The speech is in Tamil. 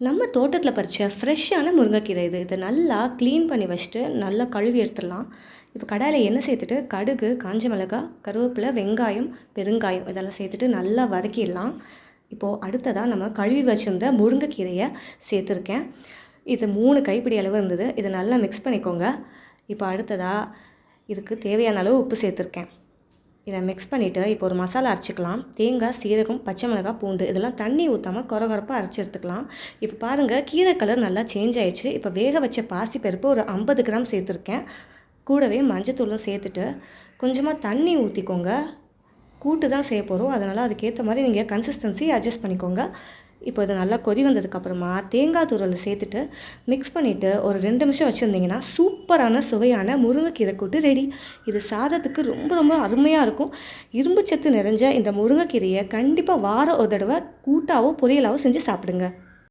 நம்ம தோட்டத்தில் பறித்த ஃப்ரெஷ்ஷான முருங்கைக்கீரை இதை நல்லா க்ளீன் பண்ணி வச்சுட்டு நல்லா கழுவி எடுத்துடலாம். இப்போ கடாயில் எண்ணெய் சேர்த்துட்டு கடுகு, காஞ்ச மிளகாய், கருவேப்பிலை, வெங்காயம், பெருங்காயம் இதெல்லாம் சேர்த்துட்டு நல்லா வதக்கிடலாம். இப்போது அடுத்ததாக நம்ம கழுவி வச்சுருந்த முருங்கைக்கீரையை சேர்த்துருக்கேன். இது 3 கைப்பிடி அளவு இருந்தது. இதை நல்லா மிக்ஸ் பண்ணிக்கோங்க. இப்போ அடுத்ததாக இதுக்கு தேவையான அளவு உப்பு சேர்த்துருக்கேன். இதை மிக்ஸ் பண்ணிவிட்டு இப்போ ஒரு மசாலா அரைச்சிக்கலாம். தேங்காய், சீரகம், பச்சை மிளகாய், பூண்டு இதெல்லாம் தண்ணி ஊற்றாமல் கொரகொரப்பாக அரைச்சி எடுத்துக்கலாம். இப்போ பாருங்கள், கீரை கலர் நல்லா சேஞ்ச் ஆகிடுச்சு. இப்போ வேக வச்ச பாசிப்பருப்பு ஒரு 50 கிராம் சேர்த்துருக்கேன். கூடவே மஞ்சத்தூளும் சேர்த்துட்டு கொஞ்சமாக தண்ணி ஊற்றிக்கோங்க. கூட்டு தான் செய்ய போகிறோம், அதனால் அதுக்கேற்ற மாதிரி நீங்கள் கன்சிஸ்டன்சி அட்ஜஸ்ட் பண்ணிக்கோங்க. இப்போ இது நல்லா கொதி வந்ததுக்கப்புறமா தேங்காய் துருவலை சேர்த்துட்டு மிக்ஸ் பண்ணிவிட்டு ஒரு 2 நிமிஷம் வச்சுருந்திங்கன்னா சூப்பரான சுவையான முருங்கைக்கீரை கூட்டு ரெடி. இது சாதத்துக்கு ரொம்ப ரொம்ப அருமையாக இருக்கும். இரும்பு சத்து நிறைஞ்ச இந்த முருங்கைக்கீரையை கண்டிப்பாக வாரம் ஒரு தடவை கூட்டாவோ பொரியலாவோ செஞ்சு சாப்பிடுங்க.